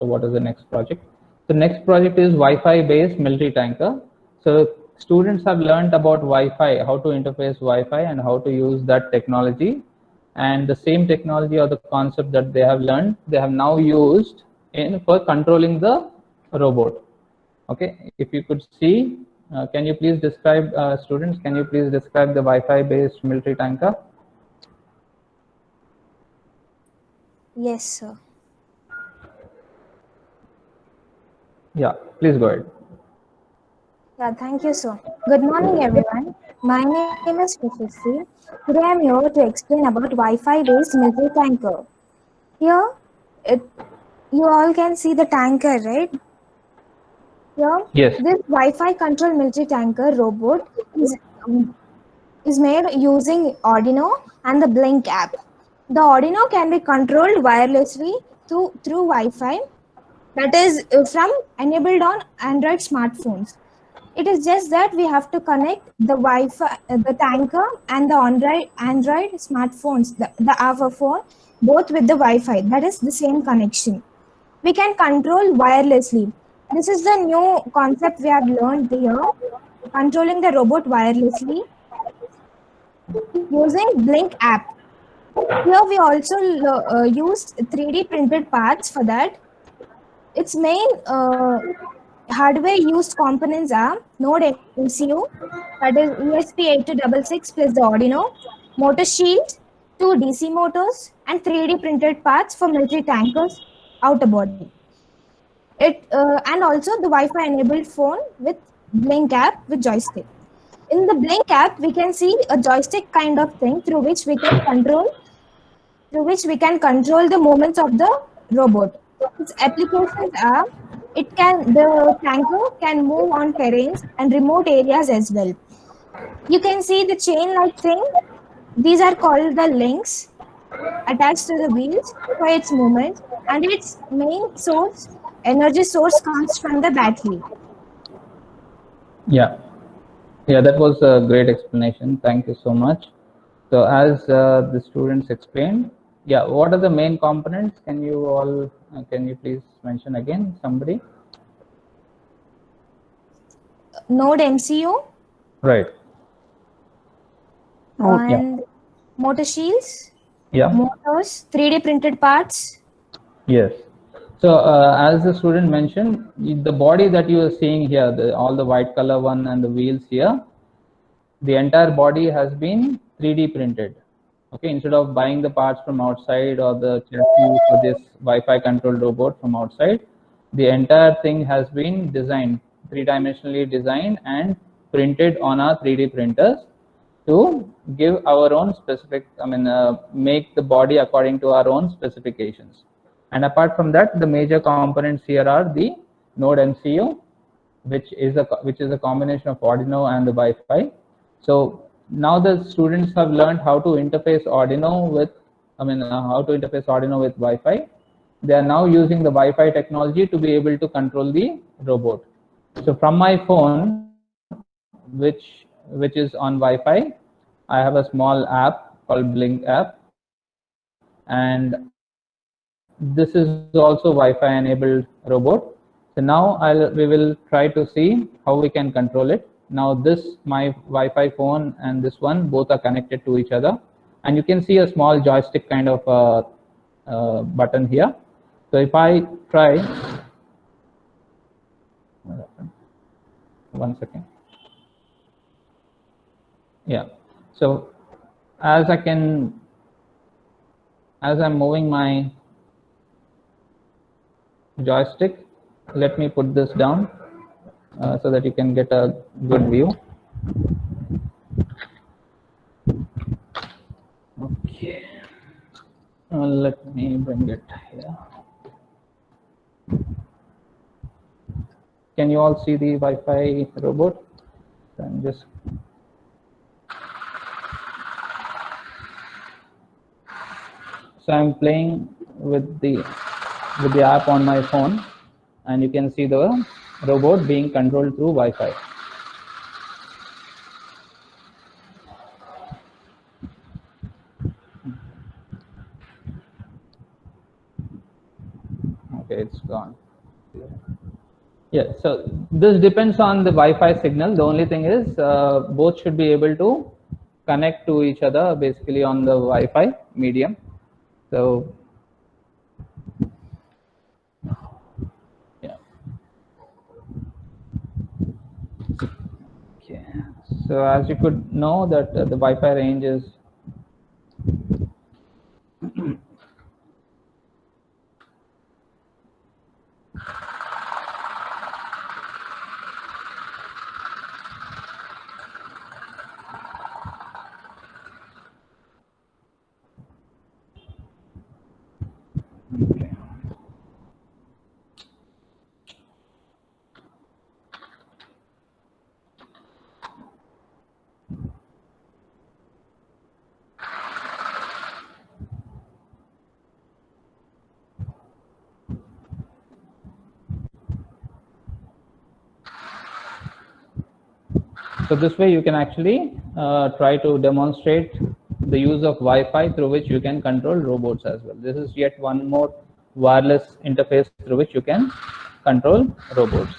So what is the next project? The next project is Wi-Fi based military tanker. So students have learned about Wi-Fi, how to interface Wi-Fi and how to use that technology. And the same technology or the concept that they have learned, they have now used in for controlling the robot. Okay, if you could see, can you please describe, students, can you please describe the Wi-Fi based military tanker? Yes, sir. Yeah, please go ahead. Yeah, thank you, sir. Good morning, everyone. My name is Prashasti. Today I'm here to explain about Wi-Fi-based military tanker. Here, it, you all can see the tanker, right? Here, Yes. this Wi-Fi controlled military tanker robot is, um, is made using Arduino and the Blink app. The Arduino can be controlled wirelessly through Wi-Fi, that is from enabled on Android smartphones. It is just that we have to connect the Wi-Fi, the tanker, and the Android smartphones, the our phone, both with the Wi-Fi. That is the same connection. We can control wirelessly. This is the new concept we have learned here. Controlling the robot wirelessly using Blink app. Here we also used 3D printed parts for that. Its main hardware used components are Node MCU, that is ESP8266 plus the Arduino, motor shield, two DC motors, and 3D printed parts for military tankers outer body. And also the Wi-Fi enabled phone with Blink app with joystick. In the Blink app, we can see a joystick kind of thing through which we can control the movements of the robot. Its applications are the tanker can move on terrains and remote areas as well. You can see the chain like thing. These are called the links attached to the wheels for its movement, and its main energy source comes from the battery. Yeah. Yeah, that was a great explanation. Thank you so much. So as the students explained, yeah, what are the main components? Can you please mention again, somebody? Node MCU. Right. And motor shields. Yeah. Motors, 3D printed parts. Yes. So as the student mentioned, the body that you are seeing here, all the white color one and the wheels here, the entire body has been 3D printed. Okay, instead of buying the parts from outside or the chassis for this Wi-Fi controlled robot from outside, the entire thing has been designed, three-dimensionally designed and printed on our 3D printers to give our own specific, make the body according to our own specifications. And apart from that, the major components here are the Node MCU, which is a combination of Arduino and the Wi-Fi. So now the students have learned how to interface Arduino with, how to interface Arduino with Wi-Fi. They are now using the Wi-Fi technology to be able to control the robot. So from my phone, which is on Wi-Fi, I have a small app called Blink app, and this is also Wi-Fi enabled robot. So now we will try to see how we can control it. Now my Wi-Fi phone and this one both are connected to each other, and you can see a small joystick kind of button here. So if I try, one second. Yeah. So as I'm moving my joystick, let me put this down so that you can get a good view. Okay, let me bring it here. Can you all see the Wi-Fi robot? I'm just so I'm playing with the app on my phone, and you can see the robot being controlled through Wi-Fi. Okay, it's gone. Yeah, so this depends on the Wi-Fi signal. The only thing is both should be able to connect to each other basically on the Wi-Fi medium. So yeah. Okay. So as you could know that the Wi-Fi range is okay. So this way you can actually try to demonstrate the use of Wi-Fi through which you can control robots as well. This is yet one more wireless interface through which you can control robots.